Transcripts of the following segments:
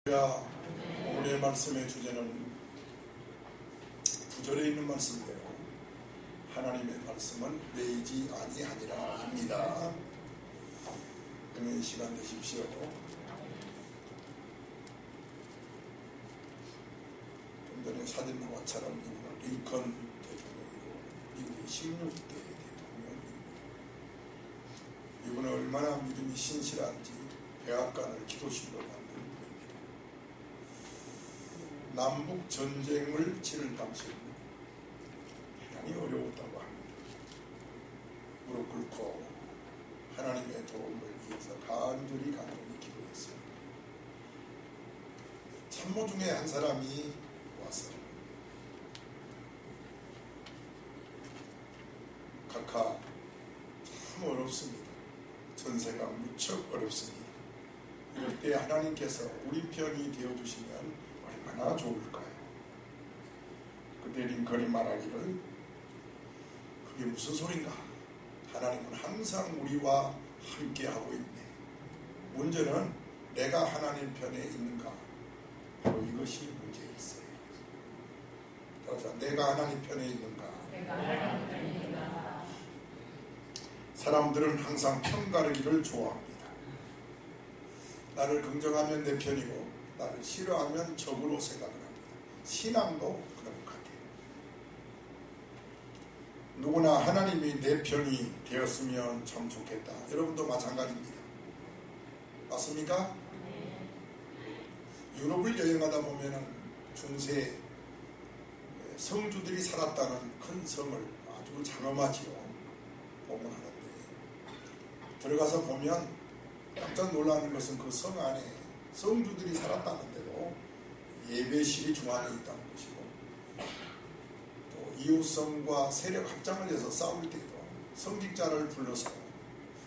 오늘의 말씀의 주제는 구절에 있는 말씀대로 하나님의 말씀은 매이지 아니하니라 입니다. 은혜의 시간 되십시오. 좀 전에 사진 나왔처럼 이분은 링컨 대통령이고 미국의 16대 대통령입니다. 이분은 얼마나 믿음이 신실한지 백악관을 기도실로 만든 분입니다. 남북 전쟁을 치를 당시에 대단히 어려웠다고 합니다. 무릎 꿇고 하나님의 도움을 위해서 간절히 기도했어요. 참모 중에 한 사람이 와서 각하 참 어렵습니다. 전세가 무척 어렵습니다. 이럴 때 하나님께서 우리 편이 되어주시면 얼마나 좋을까요? 그때 링컨이 말하기를 그게 무슨 소린가? 하나님은 항상 우리와 함께하고 있네. 문제는 내가 하나님 편에 있는가? 바로 이것이 문제였어요. 따라서 내가 하나님 편에 있는가? 사람들은 항상 편가르기를 좋아합니다. 나를 긍정하면 내 편이고 나를 싫어하면 적으로 생각을 합니다. 신앙도 그런 것 같아요. 누구나 하나님이 내 편이 되었으면 참 좋겠다. 여러분도 마찬가지입니다. 맞습니까? 유럽을 여행하다 보면 중세 성주들이 살았다는 큰 성을 아주 장엄하지요. 보문하는데 들어가서 보면 깜짝 놀라는 것은 그 성 안에 성주들이 살았다는데도 예배실이 중앙에 있다는 것이고, 또 이웃성과 세력 합장을 해서 싸울 때도 성직자를 불러서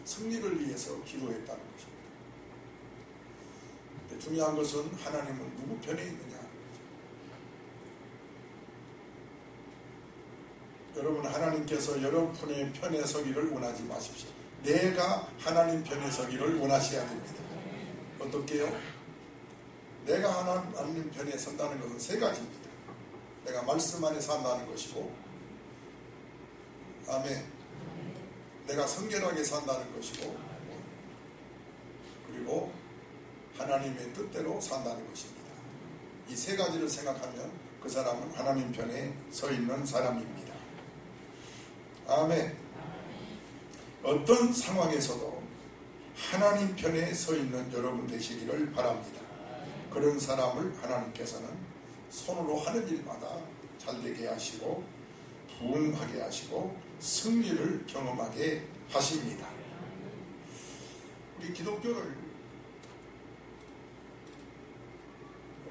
승리를 위해서 기도했다는 것입니다. 근데 중요한 것은 하나님은 누구 편에 있느냐 하는 거죠. 여러분, 하나님께서 여러분의 편에 서기를 원하지 마십시오. 내가 하나님 편에 서기를 원하셔야 됩니다. 어떻게요? 내가 하나님 편에 선다는 것은 세 가지입니다. 내가 말씀 안에 산다는 것이고, 아멘. 내가 성결하게 산다는 것이고, 그리고 하나님의 뜻대로 산다는 것입니다. 이 세 가지를 생각하면 그 사람은 하나님 편에 서 있는 사람입니다. 아멘. 어떤 상황에서도 하나님 편에 서 있는 여러분 되시기를 바랍니다. 그런 사람을 하나님께서는 손으로 하는 일마다 잘되게 하시고 부흥하게 하시고 승리를 경험하게 하십니다. 우리 기독교를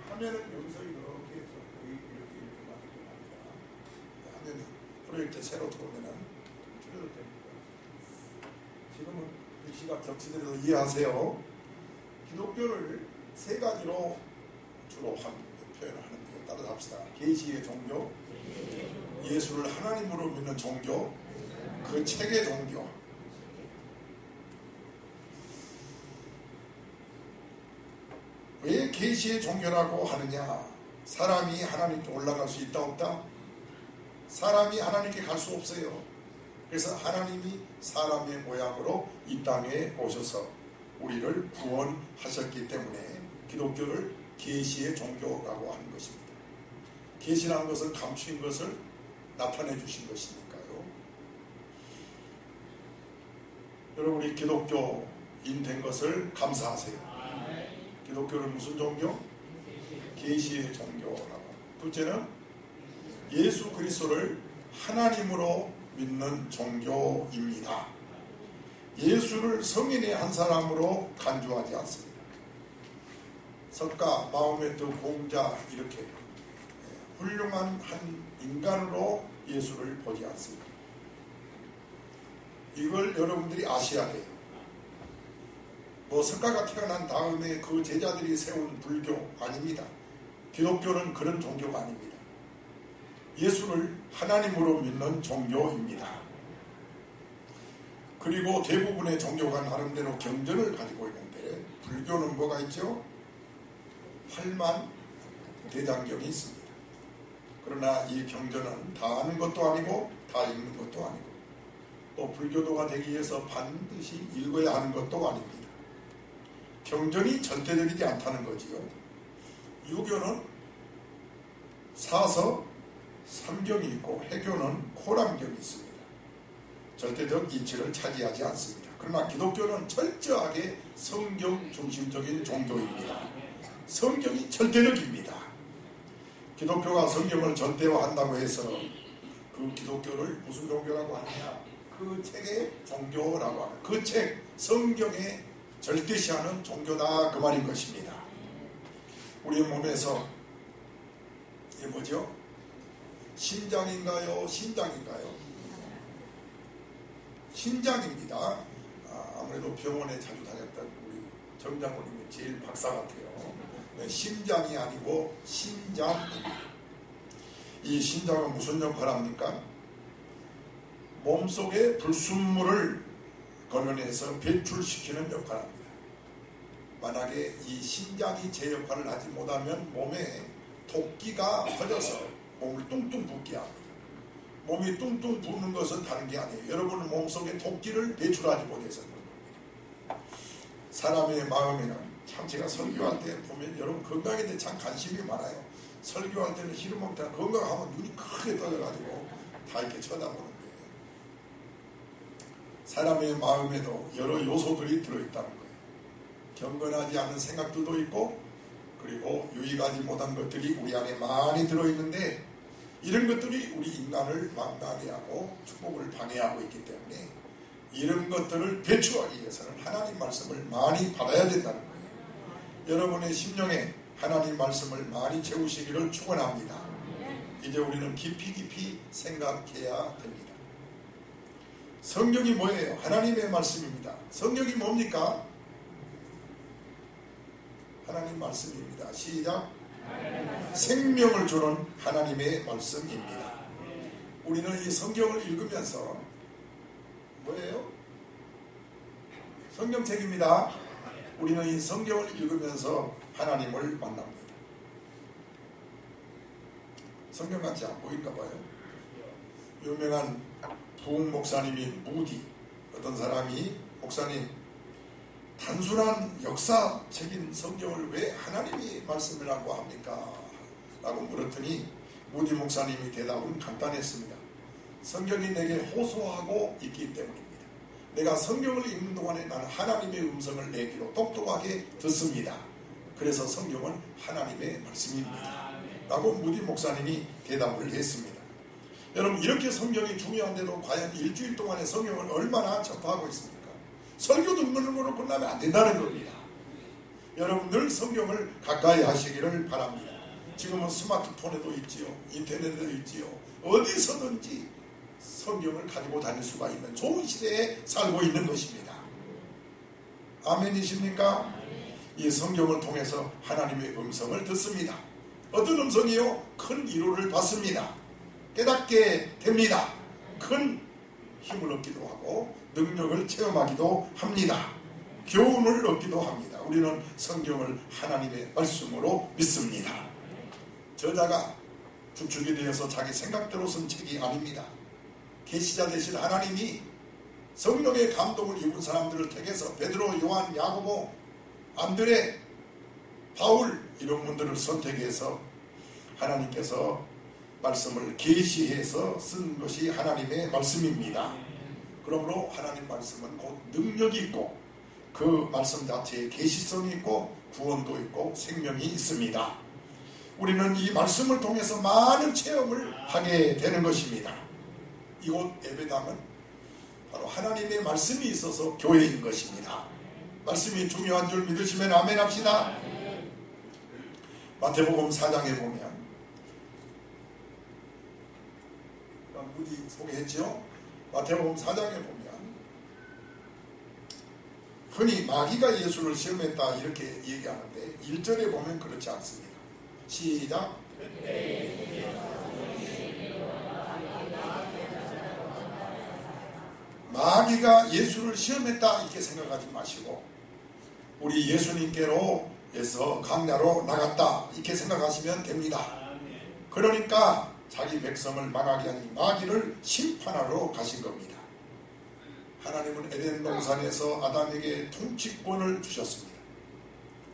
화면은 여기서 이렇게 해서 이렇게 만들고 합니다. 화면이 프로젝트 새로 들어오면 줄여도 됩니다. 지금은 글씨가 겹치더라도 이해하세요. 기독교를 세 가지로 주로 표현을 하는데요. 따라서 합시다. 계시의 종교, 예수를 하나님으로 믿는 종교, 그 책의 종교. 왜 계시의 종교라고 하느냐? 사람이 하나님께 올라갈 수 있다 없다? 사람이 하나님께 갈 수 없어요. 그래서 하나님이 사람의 모양으로 이 땅에 오셔서 우리를 구원하셨기 때문에 기독교를 계시의 종교라고 하는 것입니다. 계시라는 것은 감추인 것을 나타내 주신 것이니까요. 여러분이 기독교인 된 것을 감사하세요. 기독교는 무슨 종교? 계시의 종교라고. 둘째는 예수 그리스도를 하나님으로 믿는 종교입니다. 예수를 성인의 한 사람으로 간주하지 않습니다. 석가, 마호메트, 공자 이렇게 훌륭한 한 인간으로 예수를 보지 않습니다. 이걸 여러분들이 아셔야 돼요. 뭐 석가가 태어난 다음에 그 제자들이 세운 불교 아닙니다. 기독교는 그런 종교가 아닙니다. 예수를 하나님으로 믿는 종교입니다. 그리고 대부분의 종교가 나름대로 경전을 가지고 있는데 불교는 뭐가 있죠? 8만 대장경이 있습니다. 그러나 이 경전은 다 아는 것도 아니고 다 읽는 것도 아니고 또 불교도가 되기 위해서 반드시 읽어야 하는 것도 아닙니다. 경전이 절대적이지 않다는 거지요. 유교는 사서, 삼경이 있고 해교는 코람경이 있습니다. 절대적 이치를 차지하지 않습니다. 그러나 기독교는 철저하게 성경 중심적인 종교입니다. 성경이 절대적입니다. 기독교가 성경을 절대화한다고 해서 그 기독교를 무슨 종교라고 하느냐? 그 책의 종교라고 하는 그 책 성경에 절대시하는 종교다 그 말인 것입니다. 우리의 몸에서 이게 뭐죠? 심장인가요? 신장인가요? 신장입니다. 아무래도 병원에 자주 다녔던 우리 정장모님이 제일 박사 같아요. 심장이 아니고 신장입니다. 이 신장은 무슨 역할을 합니까? 몸속에 불순물을 걸러내서 배출시키는 역할을 합니다. 만약에 이 신장이 제 역할을 하지 못하면 몸에 토끼가 퍼져서 몸을 뚱뚱 붓게 합니다. 몸이 뚱뚱 붓는 것은 다른 게 아니에요. 여러분 몸속에 토끼를 배출하지 못해서 그런 겁니다. 사람의 마음에는 참 제가 설교할 때 보면 여러분 건강에 대해 참 관심이 많아요. 설교할 때는 희름 먹다가 건강하면 눈이 크게 떠져가지고 다 이렇게 쳐다보는데 사람의 마음에도 여러 요소들이 들어있다는 거예요. 경건하지 않은 생각들도 있고 그리고 유익하지 못한 것들이 우리 안에 많이 들어있는데 이런 것들이 우리 인간을 망가게 하고 축복을 방해하고 있기 때문에 이런 것들을 배출하기 위해서는 하나님 말씀을 많이 받아야 된다는 거예요. 여러분의 심령에 하나님 말씀을 많이 채우시기를 축원합니다. 이제 우리는 깊이 생각해야 됩니다. 성경이 뭐예요? 하나님의 말씀입니다. 성경이 뭡니까? 하나님 말씀입니다. 시작. 생명을 주는 하나님의 말씀입니다. 우리는 이 성경을 읽으면서 뭐예요? 성경책입니다. 우리는 이 성경을 읽으면서 하나님을 만납니다. 성경 같지 안 보일까 봐요. 유명한 부흥 목사님이 무디 어떤 사람이 목사님 단순한 역사책인 성경을 왜 하나님이 말씀이라고 합니까? 라고 물었더니 무디 목사님이 대답은 간단했습니다. 성경이 내게 호소하고 있기 때문입니다. 내가 성경을 읽는 동안에 나는 하나님의 음성을 내 귀로 똑똑하게 듣습니다. 그래서 성경은 하나님의 말씀입니다. 라고 무디 목사님이 대답을 했습니다. 여러분 이렇게 성경이 중요한데도 과연 일주일 동안에 성경을 얼마나 접하고 있습니까? 설교 듣는으로 끝나면 안 된다는 겁니다. 여러분 늘 성경을 가까이 하시기를 바랍니다. 지금은 스마트폰에도 있지요. 인터넷에도 있지요. 어디서든지 성경을 가지고 다닐 수가 있는 좋은 시대에 살고 있는 것입니다. 아멘이십니까? 이 성경을 통해서 하나님의 음성을 듣습니다. 어떤 음성이요? 큰 위로를 받습니다. 깨닫게 됩니다. 큰 힘을 얻기도 하고 능력을 체험하기도 합니다. 교훈을 얻기도 합니다. 우리는 성경을 하나님의 말씀으로 믿습니다. 저자가 주축이 되어서 자기 생각대로 쓴 책이 아닙니다. 계시자 되신 하나님이 성령의 감동을 입은 사람들을 택해서 베드로, 요한, 야고보, 안드레, 바울 이런 분들을 선택해서 하나님께서 말씀을 계시해서 쓴 것이 하나님의 말씀입니다. 그러므로 하나님 말씀은 곧 능력이 있고 그 말씀 자체에 계시성이 있고 구원도 있고 생명이 있습니다. 우리는 이 말씀을 통해서 많은 체험을 하게 되는 것입니다. 이곳 예배당은 바로 하나님의 말씀이 있어서 교회인 것입니다. 말씀이 중요한 줄 믿으시면 아멘 합시다. 마태복음 4장에 보면 무디 소개했죠. 마태복음 4장에 보면 흔히 마귀가 예수를 시험했다 이렇게 얘기하는데 1절에 보면 그렇지 않습니다. 시작. 마귀가 예수를 시험했다 이렇게 생각하지 마시고 우리 예수님께로 에서 광야로 나갔다 이렇게 생각하시면 됩니다. 그러니까 자기 백성을 망하게 하니 마귀를 심판하러 가신 겁니다. 하나님은 에덴 동산에서 아담에게 통치권을 주셨습니다.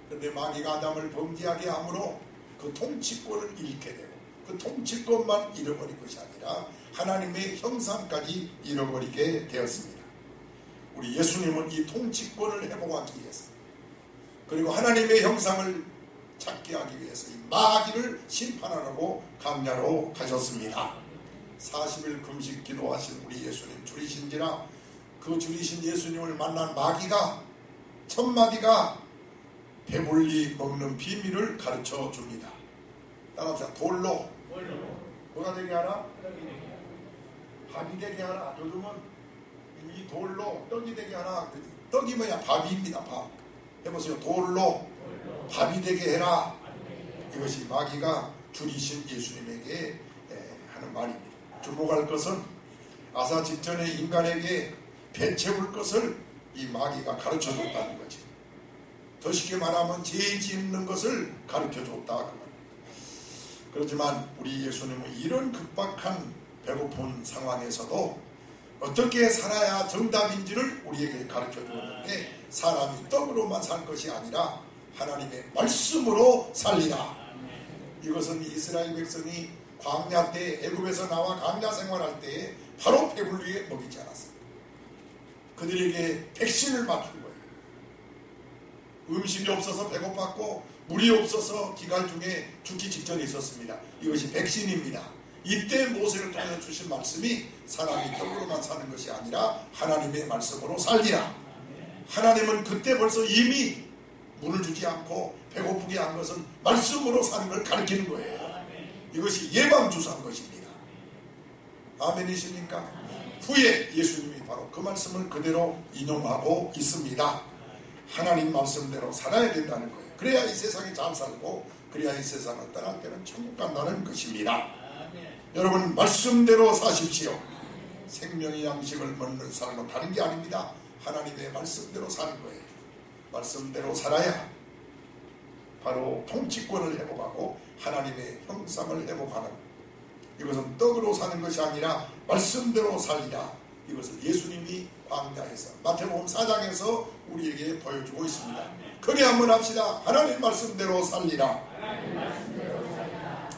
그런데 마귀가 아담을 범죄하게 함으로 그 통치권을 잃게 되고 그 통치권만 잃어버린 것이 아니라 하나님의 형상까지 잃어버리게 되었습니다. 우리 예수님은 이 통치권을 회복하기 위해서 그리고 하나님의 형상을 찾게 하기 위해서 이 마귀를 심판하려고 광야로 가셨습니다. 40일 금식 기도하신 우리 예수님 줄이신지라 그 줄이신 예수님을 만난 마귀가 첫 마디가 배불리 먹는 비밀을 가르쳐 줍니다. 따라합시다. 돌로 뭐가 되게 하라? 밥이 되게 하라. 요즘은 이 돌로 떡이 되게 하라. 떡이 뭐야? 밥입니다. 밥. 해보세요. 돌로 밥이 되게 해라. 이것이 마귀가 줄이신 예수님에게 하는 말입니다. 주목할 것은 아사 직전에 인간에게 배 채울 것을 이 마귀가 가르쳐줬다는 거지. 더 쉽게 말하면 죄 짓는 것을 가르쳐줬다. 그렇지만 우리 예수님은 이런 급박한 배고픈 상황에서도 어떻게 살아야 정답인지를 우리에게 가르쳐주었는데 사람이 떡으로만 살 것이 아니라 하나님의 말씀으로 살리라. 이것은 이스라엘 백성이 광야 때 애굽에서 나와 광야 생활할 때에 바로 배불리게 먹이지 않았습니다. 그들에게 백신을 맞춘 거예요. 음식이 없어서 배고팠고 물이 없어서 기갈 중에 죽기 직전에 있었습니다. 이것이 백신입니다. 이때 모세를 통해서 주신 말씀이 사람이 떡으로만 사는 것이 아니라 하나님의 말씀으로 살리라. 하나님은 그때 벌써 이미 물을 주지 않고 배고프게 한 것은 말씀으로 사는 걸 가르치는 거예요. 이것이 예방주사인 것입니다. 아멘이십니까? 후에 예수님이 바로 그 말씀을 그대로 인용하고 있습니다. 하나님 말씀대로 살아야 된다는 거예요. 그래야 이 세상에 잘 살고 그래야 이 세상을 떠날 때는 천국 간다는 것입니다. 여러분 말씀대로 사십시오. 생명의 양식을 먹는 삶은 다른 게 아닙니다. 하나님의 말씀대로 사는 거예요. 말씀대로 살아야 바로 통치권을 회복하고 하나님의 형상을 회복하는, 이것은 떡으로 사는 것이 아니라 말씀대로 살리라. 이것을 예수님이 광야에서 마태복음 4장에서 우리에게 보여주고 있습니다. 그래 한번 합시다. 하나님 말씀대로 살리라.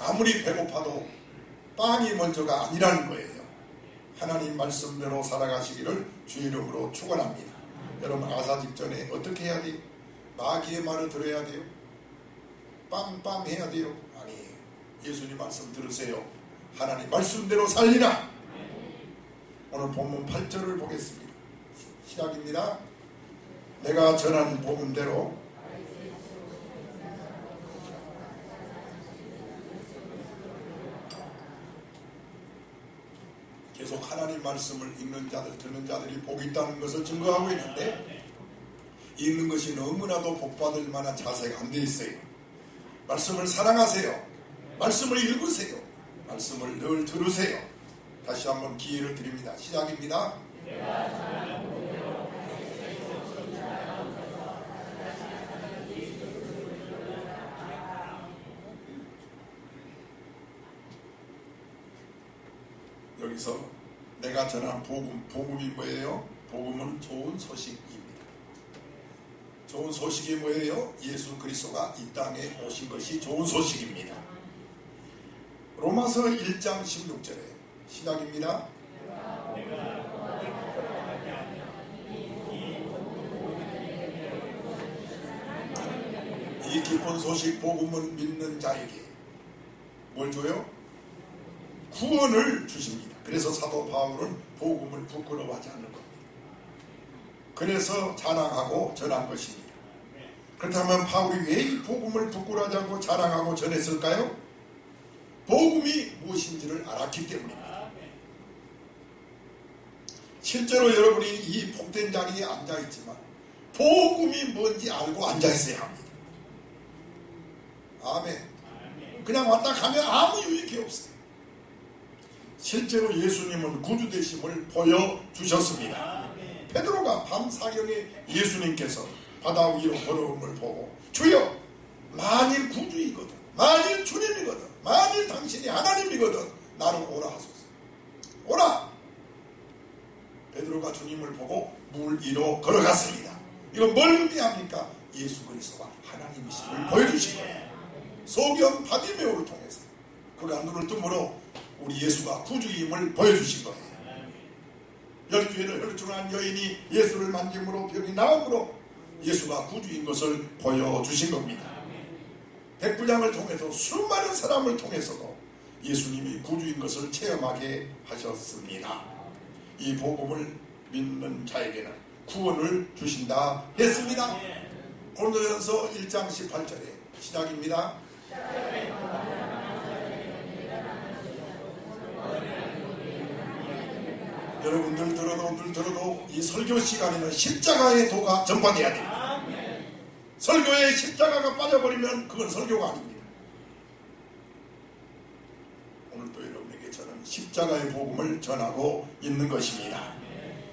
아무리 배고파도 빵이 먼저가 아니라는 거예요. 하나님 말씀대로 살아가시기를 주의 이름으로 축원합니다. 여러분 아사 직전에 어떻게 해야 돼요? 마귀의 말을 들어야 돼요? 빵빵 해야 돼요? 아니에요. 예수님 말씀 들으세요. 하나님 말씀대로 살리라. 오늘 본문 8절을 보겠습니다. 시작입니다. 내가 전한 복음대로 계속 하나님 말씀을 읽는 자들, 듣는 자들이 복이 있다는 것을 증거하고 있는데 읽는 것이 너무나도 복받을 만한 자세가 안 돼 있어요. 말씀을 사랑하세요. 말씀을 읽으세요. 말씀을 늘 들으세요. 다시 한번 기회를 드립니다. 시작입니다. 여기서 내가 전한 복음이 뭐예요? 복음은 좋은 소식입니다. 좋은 소식이 뭐예요? 예수 그리스도가 이 땅에 오신 것이 좋은 소식입니다. 로마서 1장 16절에 시작입니다. 이 기쁜 소식 복음은 믿는 자에게 뭘 줘요? 구원을 주십니다. 그래서 사도 바울은 복음을 부끄러워하지 않는 겁니다. 그래서 자랑하고 전한 것입니다. 그렇다면 바울이 왜 이 복음을 부끄러워하지 않고 자랑하고 전했을까요? 복음이 무엇인지를 알았기 때문입니다. 실제로 여러분이 이 복된 자리에 앉아있지만 복음이 뭔지 알고 앉아있어야 합니다. 아멘. 그냥 왔다 가면 아무 유익이 없어요. 실제로 예수님은 구주되심을 보여주셨습니다. 베드로가 밤 사경에 예수님께서 바다 위로 걸어옴을 보고 주여 만일 구주이거든, 만일 주님이거든, 만일 당신이 하나님이거든 나로 오라 하소서. 오라. 베드로가 주님을 보고 물 위로 걸어갔습니다. 이건 뭘 의미합니까? 예수 그리스도가 하나님이심을 보여주신 거예요. 소경 바디메오를 통해서 그가 눈을 뜨므로 우리 예수가 구주임을 보여주신 거예요. 12회를 혈중한 여인이 예수를 만짐으로 병이 나음으로 예수가 구주인 것을 보여주신 겁니다. 백부장을 통해서 수많은 사람을 통해서도 예수님이 구주인 것을 체험하게 하셨습니다. 이 복음을 믿는 자에게는 구원을 주신다 했습니다. 고린도전서 1장 18절에 시작입니다. 여러분들 들어도 이 설교 시간에는 십자가의 도가 전파돼야 됩니다. 설교에 십자가가 빠져버리면 그건 설교가 아닙니다. 오늘도 여러분에게 저는 십자가의 복음을 전하고 있는 것입니다.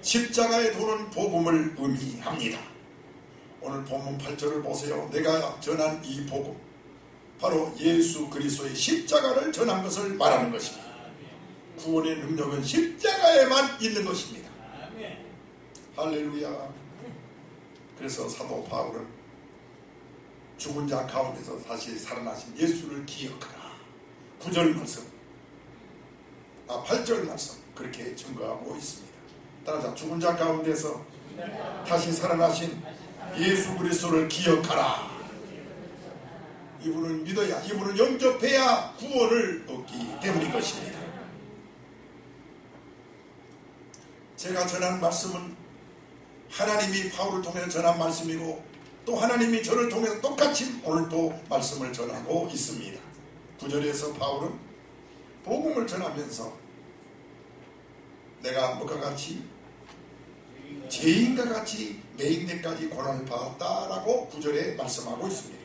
십자가의 도는 복음을 의미합니다. 오늘 본문 8절을 보세요. 내가 전한 이 복음, 바로 예수 그리스도의 십자가를 전한 것을 말하는 것입니다. 구원의 능력은 십자가에만 있는 것입니다. 할렐루야. 그래서 사도 바울은 죽은 자 가운데서 다시 살아나신 예수를 기억하라. 9절 말씀, 8절 말씀 그렇게 증거하고 있습니다. 따라서 죽은 자 가운데서 다시 살아나신 예수 그리스도를 기억하라. 이분을 믿어야, 이분을 영접해야 구원을 얻기 때문인 것입니다. 제가 전한 말씀은 하나님이 바울을 통해서 전한 말씀이고 또 하나님이 저를 통해서 똑같이 오늘도 말씀을 전하고 있습니다. 9절에서 바울은 복음을 전하면서 내가 뭐가 같이 죄인과 같이 매인 데까지 고난을 받았다라고 9절에 말씀하고 있습니다.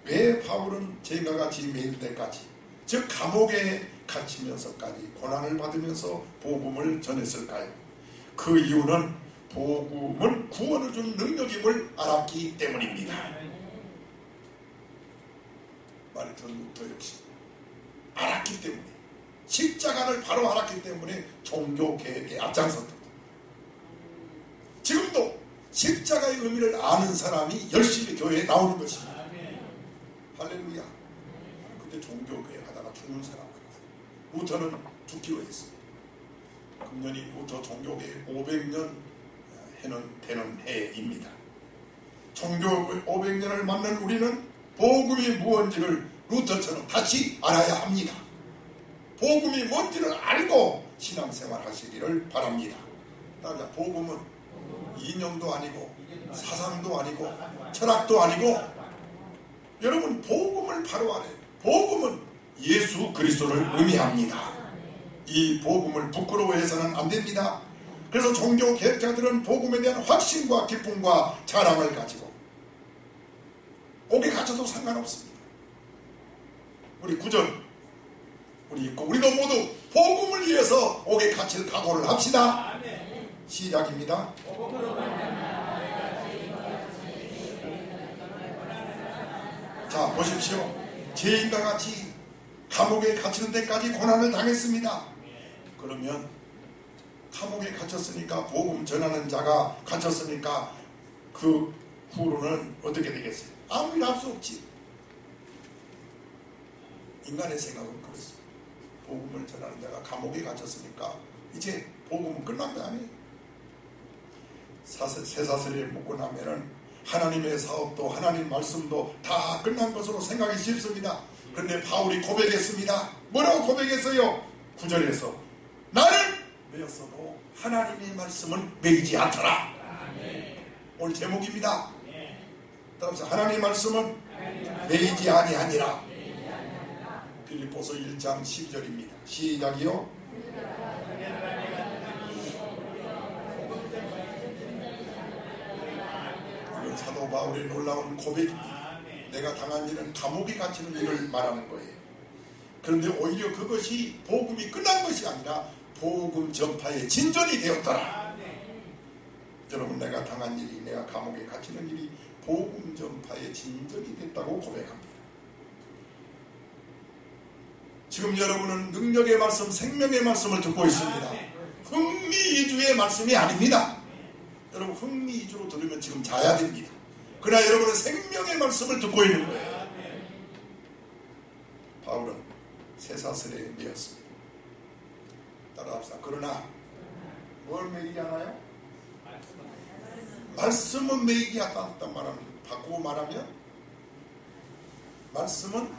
왜 바울은 죄인과 같이 매인 데까지, 즉 감옥에 갇히면서까지 고난을 받으면서 복음을 전했을까요? 그 이유는 복음은 구원을 주는 능력임을 알았기 때문입니다. 마르틴 루터 역시 알았기 때문에, 십자가를 바로 알았기 때문에 종교개혁에 앞장섰다. 지금도 십자가의 의미를 아는 사람이 열심히 교회에 나오는 것입니다. 할렐루야. 그때 종교개혁 하다가 죽는 사람 많았어요. 루터는 죽기로 했습니다. 금년이 루터 종교개혁 500년 되는 해입니다. 종교개혁 500년을 맞는 우리는 복음이 무엇인지를 루터처럼 다시 알아야 합니다. 복음이 뭔지를 알고 신앙생활 하시기를 바랍니다. 따라서 복음은 이념도 아니고 사상도 아니고 철학도 아니고, 여러분 복음을 바로 알아요. 복음은 예수 그리스도를 의미합니다. 이 복음을 부끄러워해서는 안 됩니다. 그래서 종교 개혁자들은 복음에 대한 확신과 기쁨과 자랑을 가지고 옥에 갇혀도 상관없습니다. 우리 9절 우리도 모두 복음을 위해서 옥에 갇힐 각오를 합시다. 시작입니다. 자, 보십시오. 죄인과 같이 감옥에 갇히는 데까지 고난을 당했습니다. 그러면 감옥에 갇혔으니까, 복음 전하는 자가 갇혔으니까 그 후로는 어떻게 되겠어요? 아무 일 할 수 없지. 인간의 생각은 그렇습니다. 복음을 전하는 자가 감옥에 갇혔으니까 이제 복음은 끝난 거 아니에요. 쇠사슬에 묶고 나면은 하나님의 사업도 하나님 말씀도 다 끝난 것으로 생각이 쉽습니다. 그런데 바울이 고백했습니다. 뭐라고 고백했어요? 9절에서 나는 매였어도 하나님의 말씀은 매이지 않더라. 오늘 제목입니다. 따라서 하나님의 말씀은 매이지 아니하니라. 빌립보서 1장 12절입니다. 시작이요. 이건 사도 바울의 놀라운 고백입니다. 내가 당한 일은 감옥에 갇히는 일을 말하는 거예요. 그런데 오히려 그것이 복음이 끝난 것이 아니라 복음 전파의 진전이 되었더라. 여러분, 내가 당한 일이, 내가 감옥에 갇히는 일이 복음 전파의 진전이 됐다고 고백합니다. 지금 여러분은 능력의 말씀, 생명의 말씀을 듣고 있습니다. 흥미이주의 말씀이 아닙니다. 여러분 흥미이주로 들으면 지금 자야 됩니다. 그러나 여러분은 생명의 말씀을 듣고 있는 거예요. 바울은 쇠사슬에 매였습니다. 따라합시다. 그러나 뭘 매이지 않아요? 말씀은 매이지 않았단 말합니다. 바꾸고 말하면 말씀은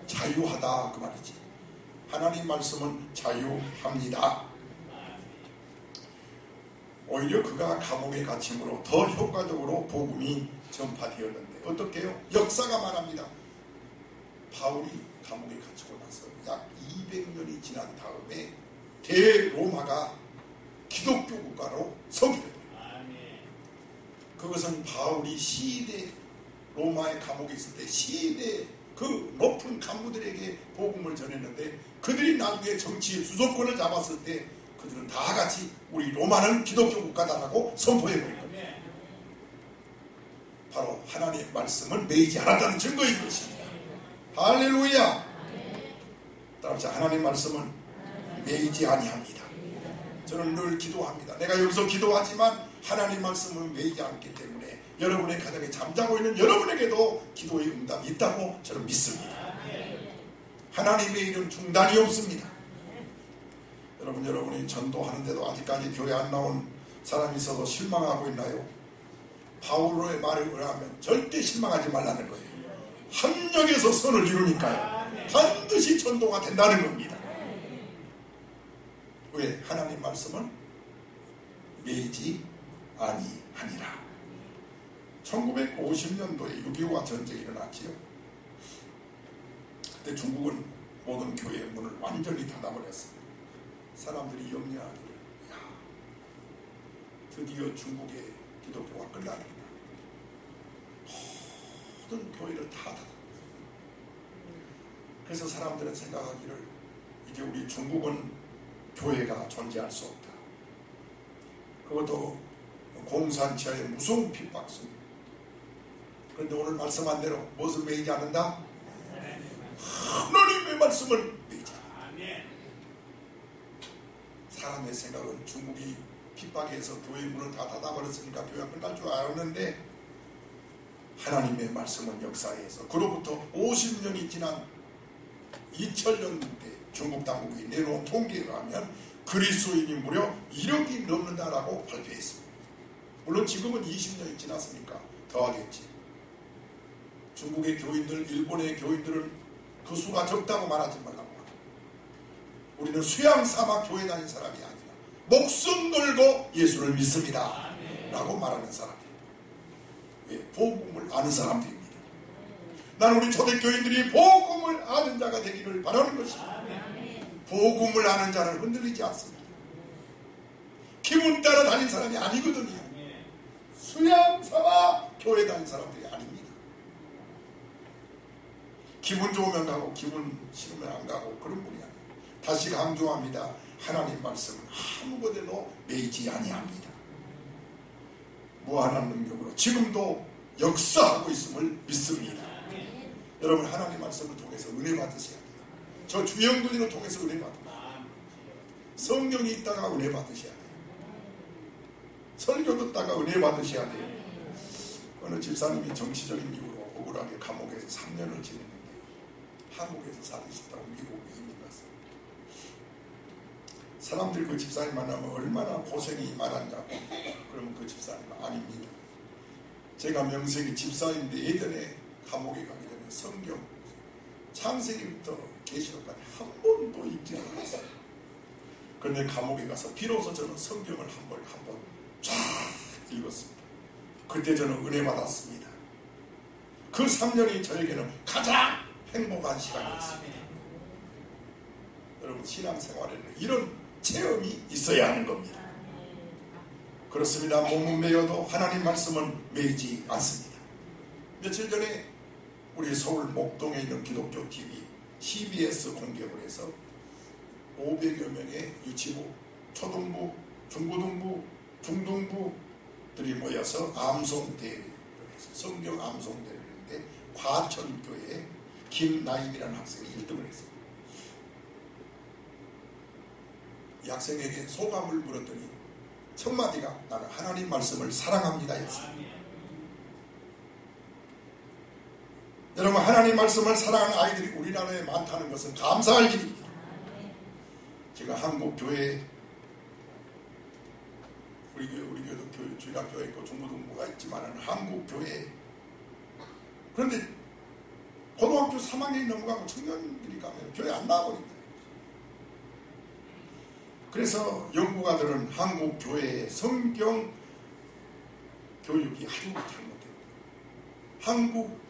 자유하다 그 말이지. 하나님 말씀은 자유합니다. 오히려 그가 감옥에 갇힘으로 더 효과적으로 복음이 전파되었는데 어떻게 해요? 역사가 말합니다. 바울이 감옥에 갇히고 나서 약 200년이 지난 다음에 대로마가 기독교 국가로 성립돼요. 그것은 바울이 시대 로마의 감옥에 있을 때 시대 그 높은 간부들에게 복음을 전했는데 그들이 나중에 정치의 주도권을 잡았을 때 그들은 다 같이 우리 로마는 기독교 국가다라고 선포해버린 겁니다. 바로 하나님의 말씀은 매이지 않았다는 증거인 것입니다. 할렐루야. 따라서 하나님의 말씀은 매이지 아니합니다. 저는 늘 기도합니다. 내가 여기서 기도하지만 하나님 말씀은 매이지 않기 때문에 여러분의 가정에 잠자고 있는 여러분에게도 기도의 응답이 있다고 저는 믿습니다. 하나님의 일은 중단이 없습니다. 여러분이 전도하는데도 아직까지 교회 안 나온 사람이 있어서 실망하고 있나요? 바울의 말을 하면 절대 실망하지 말라는 거예요. 합력해서 선을 이루니까요. 반드시 전도가 된다는 겁니다. 왜? 하나님 말씀은 매이지 아니하니라. 1950년도에 6.25가 전쟁이 일어났지요. 그때 중국은 모든 교회의 문을 완전히 닫아버렸습니다. 사람들이 염려하기를 드디어 중국의 기독교가 끝나는구나. 모든 교회를 다 닫았습니다. 그래서 사람들은 생각하기를 이제 우리 중국은 교회가 존재할 수 없다. 그것도 공산체의 무서운 핍박 속에. 그런데 오늘 말씀한 대로 무엇을 매이지 않는다? 하나님의 말씀을 매이지 않는다. 사람의 생각은 중국이 핍박해서 교회 문을 다 닫아버렸으니까 교회가 끝날 줄 알았는데 하나님의 말씀은 역사에서 그로부터 50년이 지난 2000년대 중국 당국이 내놓은 통계에 의하면 그리스도인이 무려 1억이 넘는다라고 발표했습니다. 물론 지금은 20년이 지났으니까 더하겠지. 중국의 교인들, 일본의 교인들은 그 수가 적다고 말하지 말라고 합니다. 우리는 수양사막 교회 다닌 사람이 아니라 목숨 걸고 예수를 믿습니다 라고 말하는 사람이에요. 왜? 복음을 아는 사람들입니다. 나는 우리 초대교인들이 복음을 아는 자가 되기를 바라는 것입니다. 복음을 아는 자는 흔들리지 않습니다. 기분 따라 다닌 사람이 아니거든요. 수양사막 교회 다닌 사람들이 아닙니다. 기분 좋으면 가고 기분 싫으면 안 가고 그런 분이 아니에요. 다시 강조합니다. 하나님 말씀은 아무것에도 매이지 아니합니다. 무한한 능력으로 지금도 역사하고 있음을 믿습니다. 여러분 하나님 말씀을 통해서 은혜 받으셔야 돼요. 저 주영근이를 통해서 은혜 받으세요. 성령이 있다가 은혜 받으셔야 돼요. 설교 듣다가 은혜 받으셔야 돼요. 어느 집사님이 정치적인 이유로 억울하게 감옥에서 3년을 지냈는데 한국에서 살기 싶다고 미국에 이민 갔어요. 사람들이 그 집사님 만나면 얼마나 고생이 많았냐고. 그러면 그 집사님은 아닙니다. 제가 명색이 집사인데 예전에 감옥에 가기 전에 성경 창세기부터 계시록까지 한 번도 읽지 않았어요. 그런데 감옥에 가서 비로소 저는 성경을 한 번 쫙 읽었습니다. 그때 저는 은혜 받았습니다. 그 3년이 저에게는 가장 행복한 시간이었습니다. 여러분 신앙생활에는 이런 체험이 있어야 하는 겁니다. 그렇습니다. 몸은 매여도 하나님 말씀은 매이지 않습니다. 며칠 전에 우리 서울 목동에 있는 기독교 TV CBS 공개를 해서 500여 명의 유치부, 초등부, 중고등부, 중등부들이 모여서 암송대회를 했습니다. 성경 암송대를 했는데 과천교회 김나임이라는 학생이 1등을 했어요. 이 학생에게 소감을 물었더니 첫 마디가 나는 하나님 말씀을 사랑합니다 였어요. 여러분, 하나님 말씀을 사랑하는 아이들이 우리나라에 많다는 것은 감사할 일입니다. 제가 한국 교회, 우리 교회도 주일학교에 있고 중고등부가 있지만 한국 교회, 그런데 고등학교 3학년이 넘어가고 청년들이 가면 교회 안 나와버립니다. 그래서 연구가들은 한국 교회의 성경 교육이 아주 잘못돼요. 한국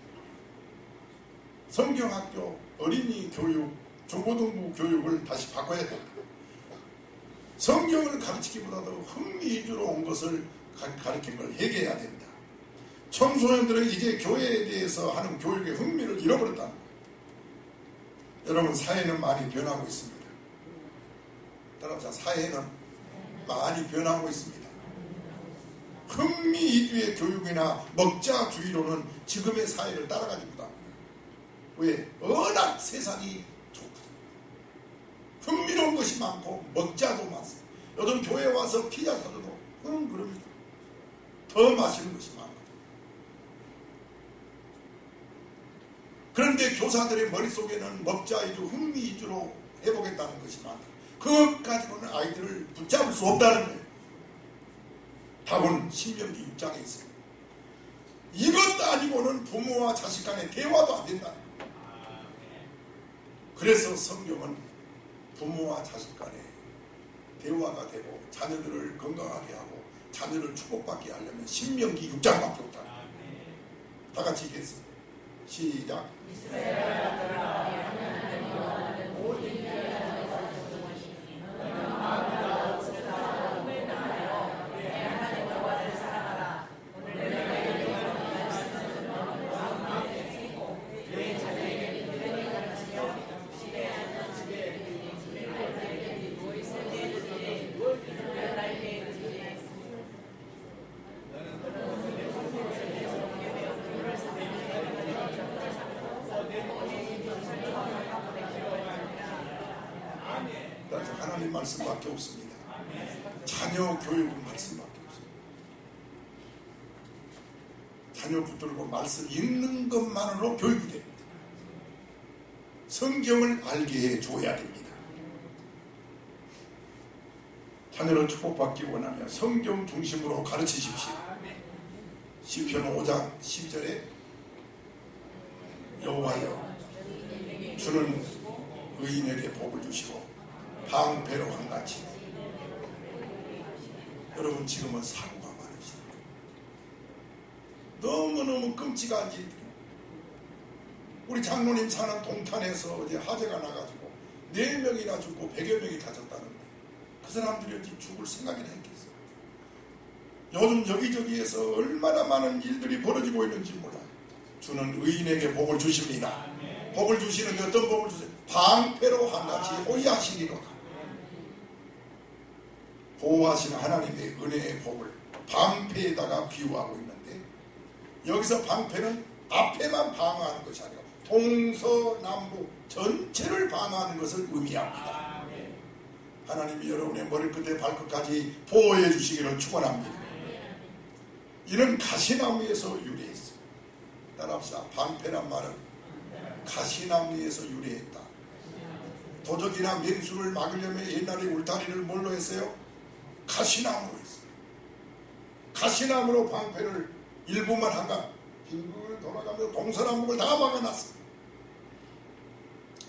성경학교 어린이 교육, 중고등부 교육을 다시 바꿔야 됩니다. 성경을 가르치기보다도 흥미 위주로 온 것을 가르치는 걸 해결해야 됩니다. 청소년들은 이제 교회에 대해서 하는 교육의 흥미를 잃어버렸다는 거예요. 여러분, 사회는 많이 변하고 있습니다. 따라서 사회는 많이 변하고 있습니다. 흥미 위주의 교육이나 먹자주의로는 지금의 사회를 따라가지 못합니다. 왜? 워낙 세상이 좋거든요. 흥미로운 것이 많고 먹자도 많습니다. 요즘 교회 와서 피자 사줘도 그럽니다. 더 맛있는 것이 많거든요. 그런데 교사들의 머릿속에는 먹자 위주, 흥미 위주로 해보겠다는 것이 많다. 그것 가지고는 아이들을 붙잡을 수 없다는 거예요. 답은 신명기 6장에 있어요. 이것 아니고는 부모와 자식 간의 대화도 안 된다는 거예요. 그래서 성경은 부모와 자식 간에 대화가 되고 자녀들을 건강하게 하고 자녀를 축복받게 하려면 신명기 6장밖에 없다. 다 같이 읽겠습니다. 시작. 하나님 말씀밖에 없습니다. 자녀 교육은 말씀밖에 없습니다. 자녀 붙들고 말씀 읽는 것만으로 교육이 됩니다. 성경을 알게 해줘야 됩니다. 자녀를 축복받기 원하면 성경 중심으로 가르치십시오. 시편 5장 12절에 여호와여 주는 의인에게 복을 주시고 방패로 한같이. 여러분, 지금은 사고가 많으십니다. 너무너무 끔찍한 일들이. 우리 장로님 사는 동탄에서 어제 화재가 나가지고 4명이나 죽고 100여 명이 다쳤다는데 그 사람들이 어찌 죽을 생각이나 했겠어요. 요즘 여기저기에서 얼마나 많은 일들이 벌어지고 있는지 몰라요. 주는 의인에게 복을 주십니다. 복을 주시는데 어떤 복을 주세요? 방패로 한같이 호위하시리로다. 보호하시는 하나님의 은혜의 복을 방패에다가 비유하고 있는데, 여기서 방패는 앞에만 방어하는 것이 아니라 동서남북 전체를 방어하는 것을 의미합니다. 하나님이 여러분의 머리끝에 발끝까지 보호해 주시기를 축원합니다. 이는 가시나무에서 유래했어요. 따라합시다. 방패란 말은 가시나무에서 유래했다. 도적이나 맹수를 막으려면 옛날에 울타리를 뭘로 했어요? 가시나무로 했어요. 가시나무로 방패를 일부만 한가 빙글 돌아가면서 동서남북을 다 막아놨어요.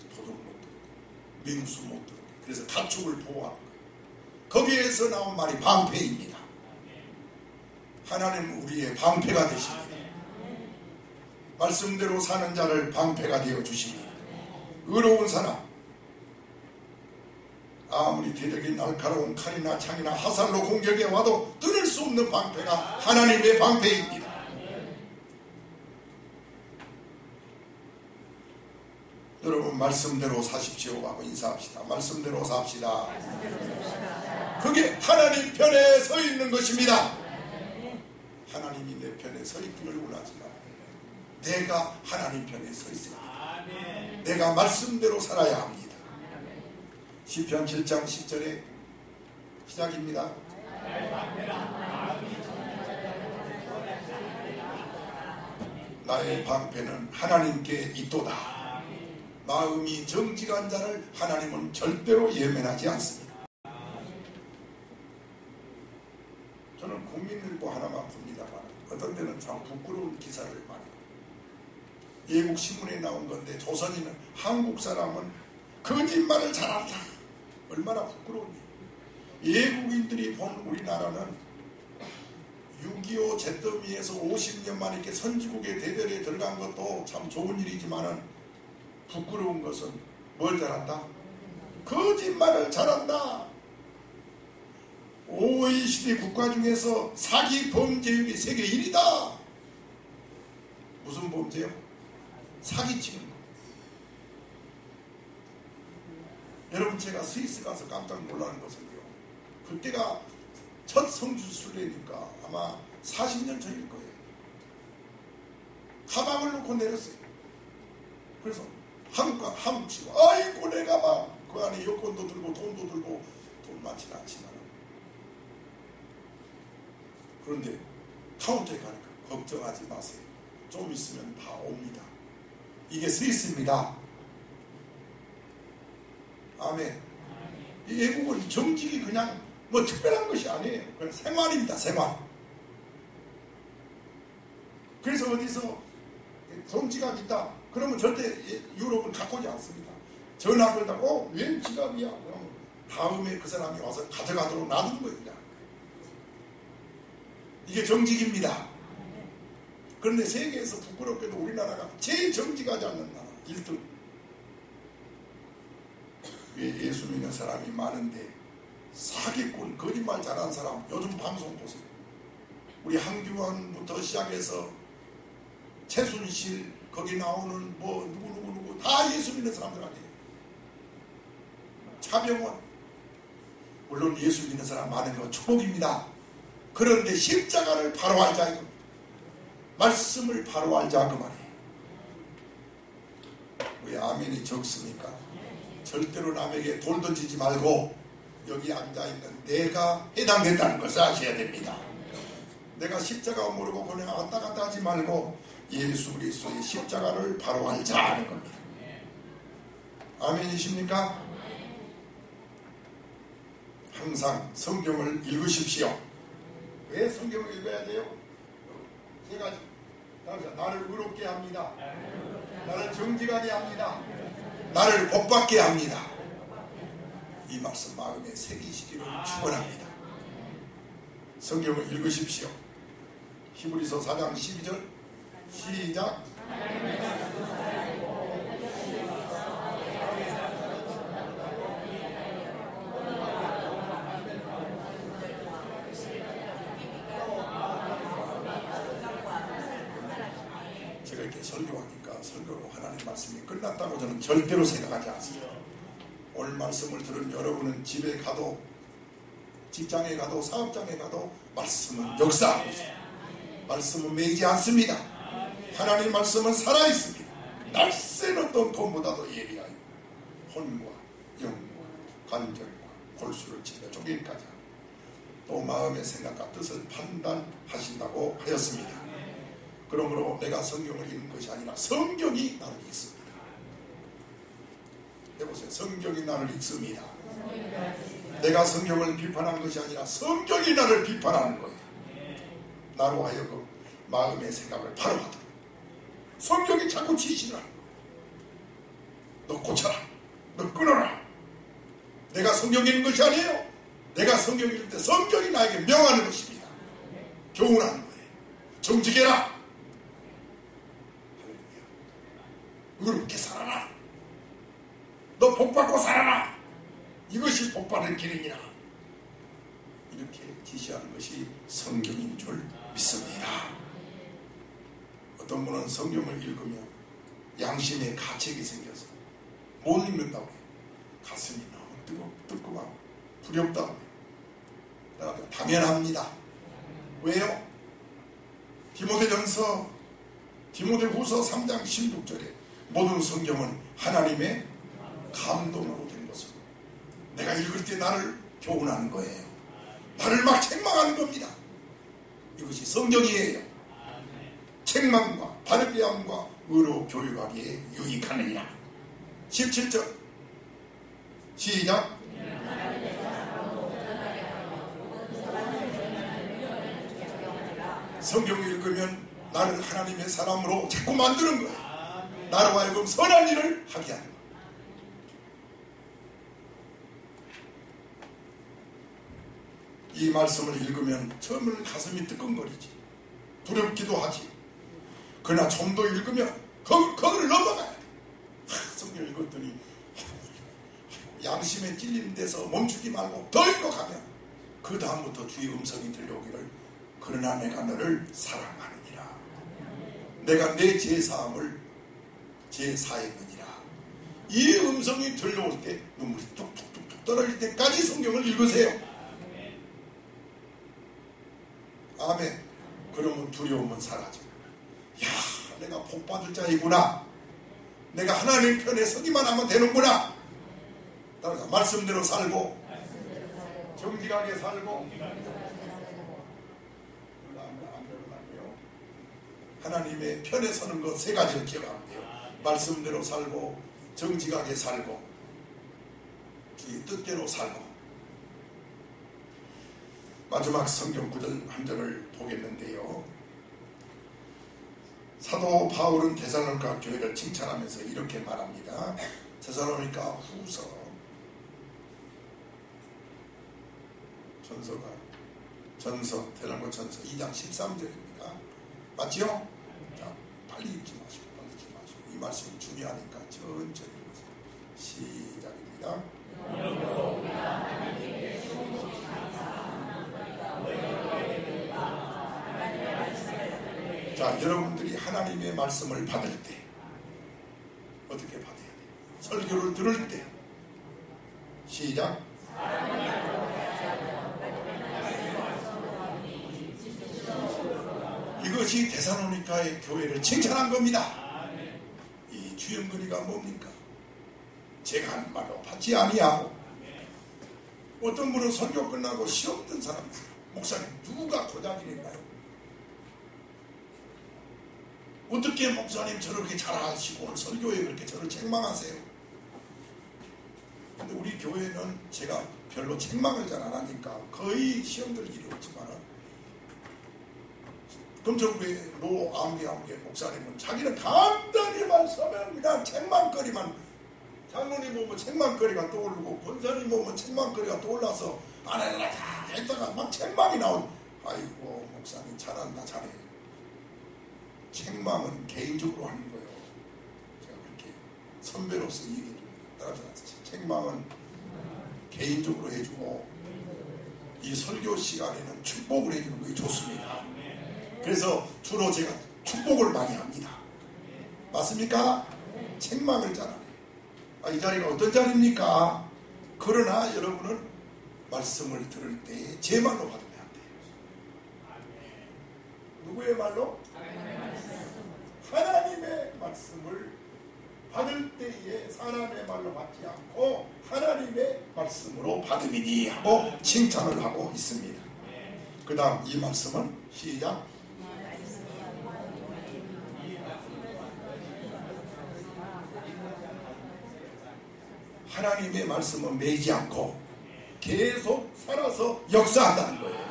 도적 못 들어오게, 맹수 못 들어오게. 그래서 가축을 보호하는 거예요. 거기에서 나온 말이 방패입니다. 하나님은 우리의 방패가 되십니다. 말씀대로 사는 자를 방패가 되어 주십니다. 의로운 사람, 아무리 대적이 날카로운 칼이나 창이나 화살로 공격해 와도 뚫을 수 없는 방패가 하나님의 방패입니다. 여러분, 말씀대로 사십시오 하고 인사합시다. 말씀대로 삽시다. 그게 하나님 편에 서 있는 것입니다. 하나님이 내 편에 서 있기를 원하지만 내가 하나님 편에 서 있어야 돼. 내가 말씀대로 살아야 합니다. 시편 7장 10절에 시작입니다. 나의 방패는 하나님께 있도다. 마음이 정직한 자를 하나님은 절대로 예면하지 않습니다. 저는 국민일보 하나만 봅니다만 어떤 때는 참 부끄러운 기사를 많이 봐요. 외국 신문에 나온 건데 조선인은 한국 사람은 거짓말을 잘한다. 얼마나 부끄러운지. 외국인들이 본 우리나라는 6.25 잿더미에서 50년 만에 이렇게 선진국의 대열에 들어간 것도 참 좋은 일이지만은 부끄러운 것은 뭘 잘한다? 거짓말을 잘한다. OECD 국가 중에서 사기 범죄율이 세계 1위다. 무슨 범죄요? 사기치는 거. 여러분 제가 스위스 가서 깜짝 놀라는 것은요. 그때가 첫 성주순례니까 아마 40년 전일 거예요. 가방을 놓고 내렸어요. 그래서 한국식 아이고 내 가방 그 안에 여권도 들고 돈도 들고 돈 많지는 않지만 그런데 카운터에 가니까 걱정하지 마세요. 좀 있으면 다 옵니다. 이게 스위스입니다. 아멘. 이 외국은 정직이 그냥 뭐 특별한 것이 아니에요. 그냥 생활입니다. 생활. 그래서 어디서 성지갑 있다. 그러면 절대 유럽은 갖고 오지 않습니다. 전화 걸다가 웬 지갑이야. 그럼 다음에 그 사람이 와서 가져가도록 놔둔 거예요. 그냥. 이게 정직입니다. 그런데 세계에서 부끄럽게도 우리나라가 제일 정직하지 않는 나라 1등. 왜 예수 믿는 사람이 많은데 사기꾼, 거짓말 잘하는 사람 요즘 방송 보세요. 우리 한규환부터 시작해서 최순실 거기 나오는 뭐 누구 다 예수 믿는 사람들 아니에요. 차병원 물론 예수 믿는 사람 많은 건 축복입니다. 그런데 십자가를 바로 알자 이겁니다. 말씀을 바로 알자 그 말이에요. 왜 아멘이 적습니까? 절대로 남에게 돌 던지지 말고 여기 앉아있는 내가 해당된다는 것을 아셔야 됩니다. 내가 십자가 모르고 그냥 왔다 갔다 하지 말고 예수 그리스도의 십자가를 바로 알자 하는 겁니다. 아멘이십니까? 항상 성경을 읽으십시오. 왜 성경을 읽어야 돼요? 세 가지. 나를 의롭게 합니다. 나를 정직하게 합니다. 나를 복받게 합니다. 이 말씀 마음에 새기시기를 축원합니다. 성경을 읽으십시오. 히브리서 4장 12절 시작. 제가 이렇게 설교하니까 설교로 하나님 말씀이 끝났다고 저는 절대로 생각하지 않습니다. 오늘 말씀을 들은 여러분은 집에 가도 직장에 가도 사업장에 가도 말씀은 역사하고 있습니다. 말씀은 매이지 않습니다. 하나님 말씀은 살아있습니다. 날쌘 어떤 검보다도 예리하여 혼과 영과 관절과 골수를 찔러 쪼개기까지 또 마음의 생각과 뜻을 판단하신다고 하였습니다. 그러므로 내가 성경을 읽는 것이 아니라 성경이 나를 읽습니다. 해보세요. 성경이 나를 읽습니다. 내가 성경을 비판하는 것이 아니라 성경이 나를 비판하는 거예요. 나로 하여금 마음의 생각을 바로 하도록 성경이 자꾸 지시라. 너 고쳐라. 너 끊어라. 내가 성경 읽는 것이 아니에요. 내가 성경 읽을 때 성경이 나에게 명하는 것입니다. 교훈하는 거예요. 정직해라. 의롭게 살아라. 너 복받고 살아라. 이것이 복받는 길이니라. 이렇게 지시하는 것이 성경인 줄 믿습니다. 어떤 분은 성경을 읽으면 양심에 가책이 생겨서 못 읽는다고 해요. 가슴이 너무 뜨겁고 두렵다고 해요. 당연합니다. 왜요? 디모데후서 3장 16절에 모든 성경은 하나님의 감동으로 된 것으로 내가 읽을 때 나를 교훈하는 거예요. 나를 막 책망하는 겁니다. 이것이 성경이에요. 책망과 바르게함과 의로 교육하기에 유익하느니라. 17절 시작. 성경을 읽으면 나를 하나님의 사람으로 자꾸 만드는 거예요. 나로 하여금 선한 일을 하게 하는 거예요. 이 말씀을 읽으면 처음에는 가슴이 뜨끔거리지, 두렵기도 하지. 그러나 좀 더 읽으면 거기를 넘어가야 돼. 성경 읽었더니 양심에 찔린 데서 멈추지 말고 더 읽고 가면 그 다음부터 주의 음성이 들려오기를 그러나 내가 너를 사랑하느니라. 내가 내 죄사함을 제사했느니라. 이 음성이 들려올 때 눈물이 뚝뚝뚝뚝 떨어질 때까지 성경을 읽으세요. 아멘. 그러면 두려움은 사라져. 야, 내가 복받을 자이구나. 내가 하나님 편에 서기만 하면 되는구나. 따라서 말씀대로 살고 정직하게 살고 하나님의 편에 서는 것 세 가지를 기억하면 돼요. 말씀대로 살고 정직하게 살고 주의 뜻대로 살고. 마지막 성경 구절 한 절을 보겠는데요. 사도 바울은 데살로니가 교회를 칭찬하면서 이렇게 말합니다. 데살로니가 후서 데살로니가 전서 2장 13절입니다. 맞죠? 자, 빨리 읽지 마시고 이 말씀이 중요하니까 천천히 읽으세요. 시작입니다. 자, 여러분들이 하나님의 말씀을 받을 때 어떻게 받아야 돼요? 설교를 들을 때 시작. 이것이 데살로니가의 교회를 칭찬한 겁니다. 이 주연거리가 뭡니까? 제가 하는 말로 받지 아니하고 어떤 분은 설교 끝나고 시험 든 사람, 목사님 누가 고자질인가요? 어떻게 목사님 저렇게 잘하시고 오늘 설교에 그렇게 저를 책망하세요? 근데 우리 교회는 제가 별로 책망을 잘 안 하니까 거의 시험 들 일이 없지만은 금정구의 노암기암기 목사님은 자기는 간단히만 서면 그냥 책망거리만, 장로님 보면 책망거리가 떠오르고 권사님 보면 책망거리가 떠올라서 안 할라 다 했다가 막 책망이 나온. 아이고 목사님 잘한다 잘해. 책망은 개인적으로 하는 거예요. 제가 그렇게 선배로서 얘기해 줍니다. 따라서 책망은 개인적으로 해주고 이 설교 시간에는 축복을 해주는 것이 좋습니다. 그래서 주로 제가 축복을 많이 합니다. 맞습니까? 책망을 잘 안 해요. 이 자리가 어떤 자리입니까? 그러나 여러분은 말씀을 들을 때 제 말로 받으면 안 돼요. 누구의 말로? 하나님의 말씀을 받을 때에 사람의 말로 받지 않고 하나님의 말씀으로 받으리니 하고 칭찬을 하고 있습니다. 그 다음 이 말씀은 시작. 하나님의 말씀은 매지 않고 계속 살아서 역사한다는 거예요.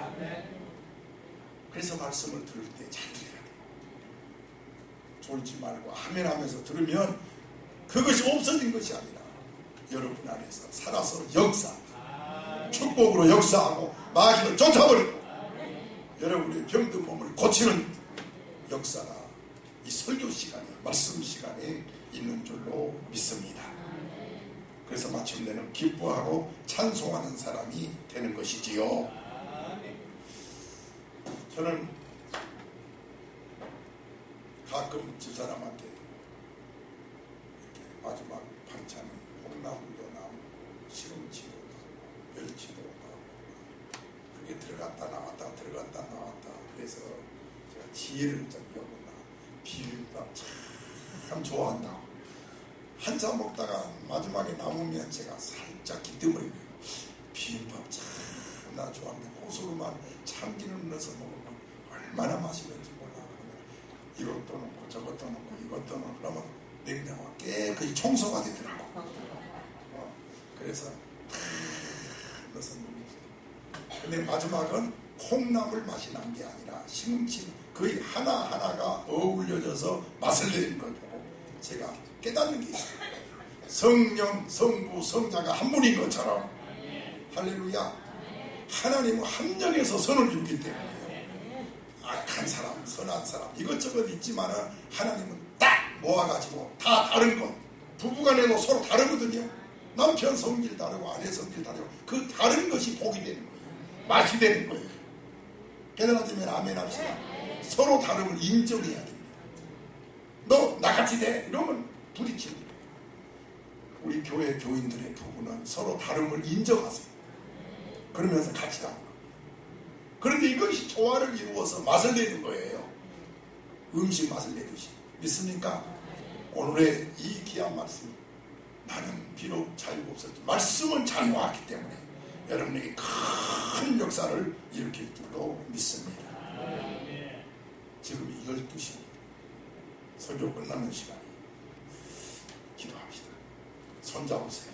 그래서 말씀을 들을 때 잘 들어야 돼요. 졸지 말고 아멘 하면서 들으면 그것이 없어진 것이 아니라 여러분 안에서 살아서 역사, 축복으로 역사하고 마귀를 쫓아버리고 여러분의 병든 몸을 고치는 역사가 이 설교 시간에, 말씀 시간에 있는 줄로 믿습니다. 그래서 마침내는 기뻐하고 찬송하는 사람이 되는 것이지요. 저는 가끔 집사람한테 이렇게 마지막 반찬 콩나물도 나오고 시금치도 나오고 멸치도 나오고 그게 들어갔다 나왔다 그래서 제가 지혜를 좀 여보나 비빔밥 참 좋아한다고. 한참 먹다가 마지막에 남으면 제가 살짝 기뜸을 비빔밥 참 나 좋아하는데 고소로만 참기름 넣어서 먹으면 얼마나 맛있는지 몰라. 그러면 이것도 넣고 저것도 넣고 이것도 넣고 그러면 냉장고가 깨끗이 청소가 되더라고. 그래서 넣어서 먹는. 근데 마지막은 콩나물 맛이 난 게 아니라 시금치 거의 하나하나가 어울려져서 맛을 내는 걸 보고 제가 깨닫는 게 있어요. 성령, 성부, 성자가 한 분인 것처럼 할렐루야. 하나님은 함령에서 선을 이루기 때문에 악한 사람, 선한 사람 이것저것 있지만 하나님은 딱 모아가지고 다 다른 것. 부부간에도 서로 다르거든요. 남편 성질 다르고 아내 성질 다르고 그 다른 것이 복이 되는 거예요. 맛이 되는 거예요. 깨달아지면 아멘 합시다. 서로 다름을 인정해야 됩니다. 너 나같이 돼 이러면 부딪히는 거예요. 우리 교회 교인들의 부부는 서로 다름을 인정하세요. 그러면서 같이 가는 거예요. 그런데 이것이 조화를 이루어서 맛을 내는 거예요. 음식 맛을 내듯이. 믿습니까? 오늘의 이 귀한 말씀, 나는 비록 자유가 없었지 말씀은 자유하기 때문에 여러분에게 큰 역사를 일으킬 줄로 믿습니다. 지금이 12시입니다. 설교 끝나는 시간이 기도합시다. 손잡으세요.